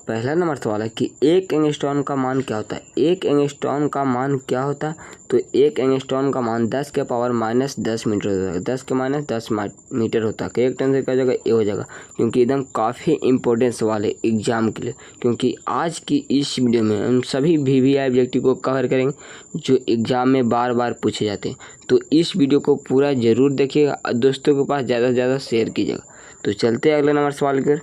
पहला नंबर सवाल है कि एक एंगस्ट्रॉन का मान क्या होता है। एक एंगस्ट्रॉन का मान क्या होता है, तो एक एंगस्ट्रॉन का मान 10 के पावर -10 मीटर होता है। 10 के -10 मीटर होता है। करेक्ट आंसर क्या हो जाएगा, ए हो जाएगा, क्योंकि एकदम काफ़ी इंपॉर्टेंट सवाल है एग्जाम के लिए। क्योंकि आज की इस वीडियो में हम सभी VVI ऑब्जेक्टिव को कवर करेंगे जो एग्जाम में बार बार पूछे जाते हैं। तो इस वीडियो को पूरा ज़रूर देखिएगा और दोस्तों के पास ज़्यादा से ज़्यादा शेयर कीजिएगा। तो चलते हैं अगले नंबर सवाल की।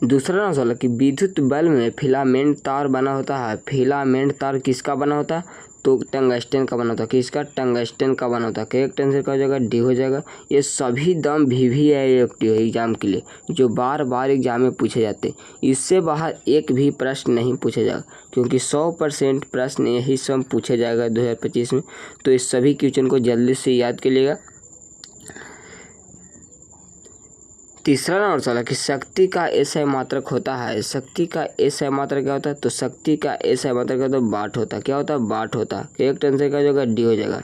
दूसरा नंबर सवाल है कि विद्युत बल्ब में फिलामेंट तार बना होता है। फिलामेंट तार किसका बना होता है, तो टंगस्टन का बना होता है। किसका, टंगस्टन का बना होता है। करेक्ट आंसर का हो जाएगा डी हो जाएगा। ये सभी दम VVI ऑब्जेक्टिव एग्जाम के लिए जो बार बार एग्जाम में पूछे जाते हैं। इससे बाहर एक भी प्रश्न नहीं पूछा जाएगा, क्योंकि 100% प्रश्न यही सब पूछा जाएगा 2025 में। तो इस सभी क्वेश्चन को जल्दी से याद करिएगा। तीसरा नंबर सवाल है कि शक्ति का SI मात्रक होता है। शक्ति का SI मात्रक क्या होता है, तो शक्ति का SI मात्रक क्या होता है, वाट होता है। क्या होता है, वाट होता है। करेक्ट आंसर क्या हो जाएगा, डी हो जाएगा।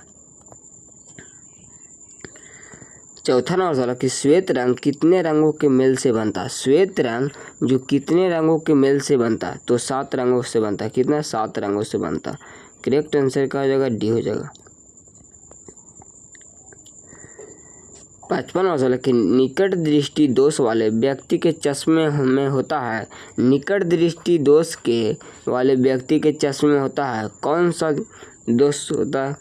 चौथा नंबर सवाल है कि श्वेत रंग कितने रंगों के मेल से बनता है। श्वेत रंग जो कितने रंगों के मेल से बनता है, तो 7 रंगों से बनता है। कितना, 7 रंगों से बनता है। करेक्ट आंसर क्या हो जाएगा, डी हो जाएगा। पांचवा नंबर है कि निकट दृष्टि दोष वाले व्यक्ति के चश्मे में होता है। निकट दृष्टि दोष के वाले व्यक्ति के चश्मे में होता है कौन सा दोष होता है,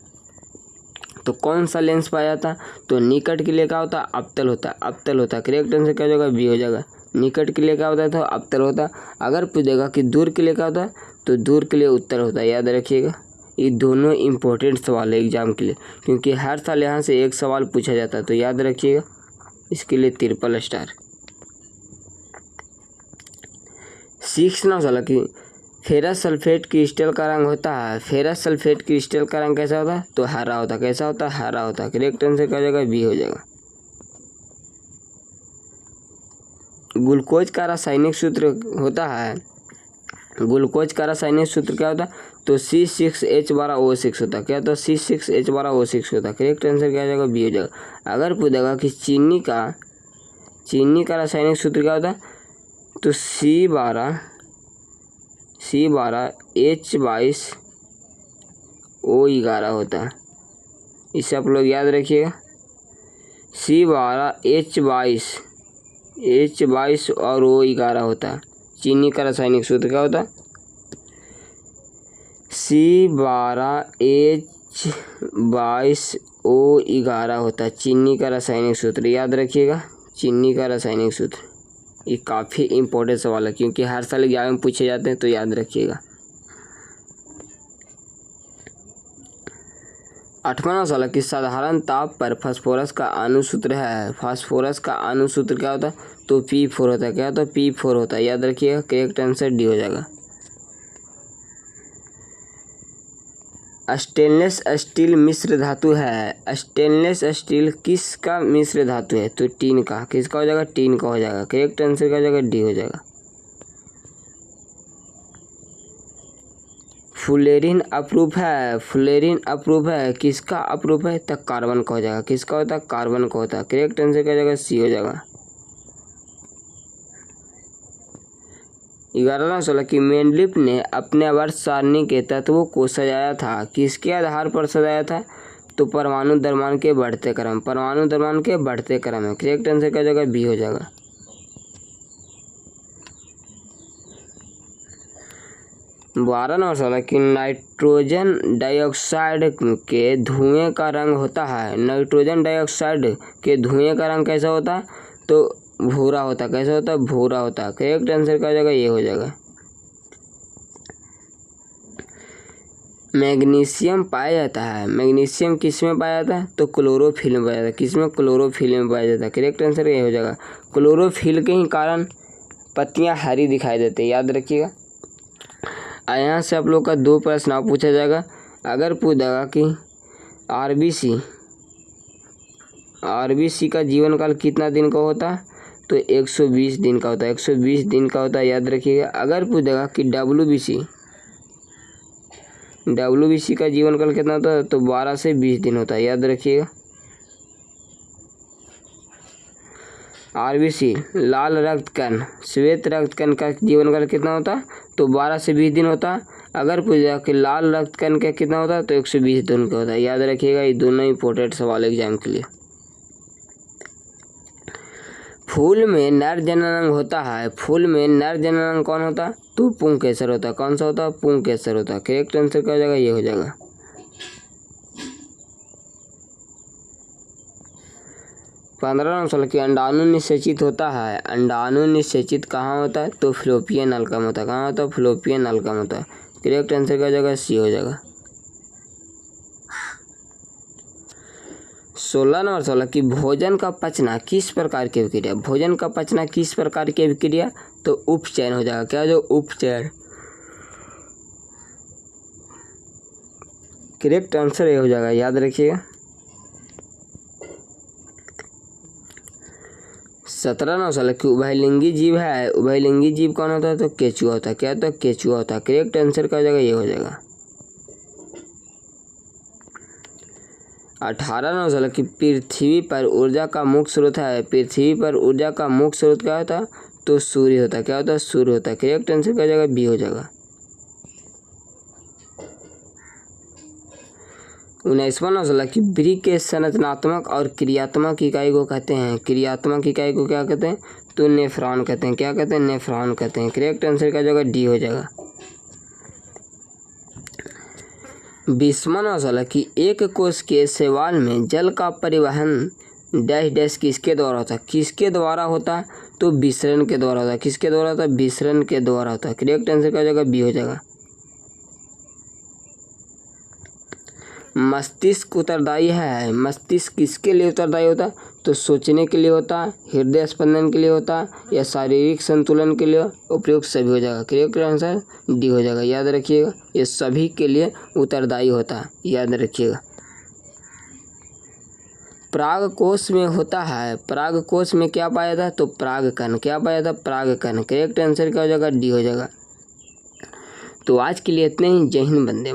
तो कौन सा लेंस पाया जाता है, तो निकट के लिए क्या होता है, अवतल होता है। अवतल होता है। करेक्ट आंसर क्या हो जाएगा, बी हो जाएगा। निकट के लिए क्या होता है, तो अवतल होता है। अगर पूछेगा कि दूर के लिए क्या होता है, तो दूर के लिए उत्तर होता है। याद रखिएगा, ये दोनों इंपॉर्टेंट सवाल है एग्जाम के लिए, क्योंकि हर साल यहाँ से एक सवाल पूछा जाता है। तो याद रखिएगा, इसके लिए ट्रिपल स्टार। 6 नंबर सवाल कि फेरस सल्फेट क्रिस्टल का रंग होता है। फेरस सल्फेट क्रिस्टल का रंग कैसा होता है, तो हरा होता है। कैसा होता है, हरा होता है। करेक्ट आंसर क्या हो जाएगा, बी हो जाएगा। ग्लूकोज का रासायनिक सूत्र होता है। ग्लूकोज का रासायनिक सूत्र क्या होता है, तो C6H12O6 होता है। क्या होता है, C6H12O6 होता है। करेक्ट आंसर क्या हो जाएगा, बी हो जाएगा। अगर पूछेगा कि चीनी का रासायनिक सूत्र क्या होता है, तो C12H22O11 होता है। इसे आप लोग याद रखिएगा। C12H22 और O11 होता है। चीनी का रासायनिक सूत्र क्या होता है, C12H22O11 होता है। चीनी का रासायनिक सूत्र याद रखिएगा। चीनी का रासायनिक सूत्र ये काफ़ी इंपॉर्टेंट सवाल है, क्योंकि हर साल एग्जाम में पूछे जाते हैं। तो याद रखिएगा। 8वां सवाल है कि साधारण ताप पर फास्फोरस का अणुसूत्र है। फास्फोरस का अणुसूत्र क्या होता है, तो P4 होता है। क्या होता है, P4 होता है। याद रखिएगा। करेक्ट आंसर डी हो जाएगा। स्टेनलेस स्टील मिश्र धातु है। स्टेनलेस स्टील किसका मिश्र धातु है, तो टीन का। किसका हो जाएगा, टीन का हो जाएगा। करेक्ट आंसर क्या हो जाएगा, डी हो जाएगा। फ्लोरीन अप्रूव है। फ्लोरीन अप्रूव है। किसका अप्रूव है, तो कार्बन का हो जाएगा। किसका होता है, कार्बन का होता है। करेक्ट आंसर क्या हो जाएगा, सी हो जाएगा। 11वां सवाल कि मेंडलीफ ने अपने वर्ष सारणी के तत्वों को सजाया था। किसके आधार पर सजाया था, तो परमाणु द्रव्यमान के बढ़ते क्रम। परमाणु द्रव्यमान के बढ़ते क्रम है। करेक्ट आंसर क्या हो जाएगा, बी हो जाएगा। 12 नंबर सवाल कि नाइट्रोजन डाइऑक्साइड के धुएं का रंग होता है। नाइट्रोजन डाइऑक्साइड के धुएं का रंग कैसा होता है, तो भूरा होता है। कैसा होता है, भूरा होता है। करेक्ट आंसर क्या हो जाएगा, ये हो जाएगा। मैग्नीशियम पाया जाता है। मैग्नीशियम किस में पाया जाता है, तो क्लोरोफिल में पाया जाता है। किस में, क्लोरोफिल में पाया जाता है। करेक्ट आंसर ये हो जाएगा। क्लोरोफिल के ही कारण पत्तियां हरी दिखाई देती है। याद रखिएगा। यहाँ से आप लोग का 2 प्रश्न और पूछा जाएगा। अगर पूछेगा कि आरबीसी का जीवन काल कितना दिन का होता है, तो 120 दिन का होता है। 120 दिन का होता है। याद रखिएगा। अगर पूछेगा कि डब्ल्यूबीसी का जीवन काल कितना होता है, तो 12 से 20 दिन होता है। याद रखिएगा। आरबीसी लाल रक्त कण, श्वेत रक्त कण का जीवन काल कितना होता है? तो 12 से 20 दिन होता है। अगर पूछा कि लाल रक्त कण का कितना होता है तो 120 दिन का होता है। याद रखिएगा, ये दोनों इंपॉर्टेंट सवाल एग्जाम के लिए। फूल में नर जननांग होता है, फूल में नर जननांग कौन होता है? तो पुंकेसर होता है। कौन सा होता है? पुंकेसर होता है। करेक्ट आंसर क्या हो जाएगा? ये हो जाएगा। 15 साल की अंडाणु निषेचित होता है, अंडाणु निषेचित कहाँ होता है? तो फ्लोपियन नलका में होता है। कहाँ होता है? फ्लोपियन नलका में होता है। करेक्ट आंसर क्या हो जाएगा? सी हो जाएगा। 16 नंबर सवाल कि भोजन का पचना किस प्रकार की विक्रिया? भोजन का पचना किस प्रकार की विक्रिया? तो उपचयन हो जाएगा। क्या जो? उपचयन। करेक्ट आंसर ये हो जाएगा, याद रखिएगा। 17 नंबर सवाल कि उभयलिंगी जीव है, उभयलिंगी जीव कौन होता है? तो केचुआ होता है। क्या होता है? केचुआ होता है। करेक्ट आंसर क्या हो जाएगा? ये हो जाएगा। 18 नंबर सवाल कि पृथ्वी पर ऊर्जा का मुख्य स्रोत है, पृथ्वी पर ऊर्जा का मुख्य स्रोत क्या होता है? तो सूर्य होता है। क्या होता है? सूर्य होता है। करेक्ट आंसर क्या हो जाएगा? बी हो जाएगा। 19वां नंबर सवाल कि वृक्क के संरचनात्मक और क्रियात्मक इकाई को कहते हैं, क्रियात्मक इकाई को क्या कहते हैं? तो नेफ्रॉन कहते हैं। क्या कहते हैं? नेफ्रॉन कहते हैं। करेक्ट आंसर क्या हो जाएगा? डी हो जाएगा। 20वां नंबर सवाल कि एक कोश के शैवाल में जल का परिवहन डैश डैश किसके द्वारा होता है? किसके द्वारा होता है? तो विसरण के द्वारा होता है। किसके द्वारा होता है? विसरण के द्वारा होता है। करेक्ट आंसर क्या हो जाएगा? बी हो जाएगा। मस्तिष्क उत्तरदायी है, मस्तिष्क किसके लिए उत्तरदायी होता है? तो सोचने के लिए होता है, हृदय स्पंदन के लिए होता है, या शारीरिक संतुलन के लिए? उपयुक्त सभी हो जाएगा। करेक्ट आंसर डी हो जाएगा। याद रखिएगा, ये सभी के लिए उत्तरदायी होता है। याद रखिएगा। परागकोश में होता है, परागकोश में क्या पाया था? तो परागकण। क्या पाया था? परागकण। करेक्ट आंसर क्या हो जाएगा? डी हो जाएगा। तो आज के लिए इतने ही। जय हिंद, वंदे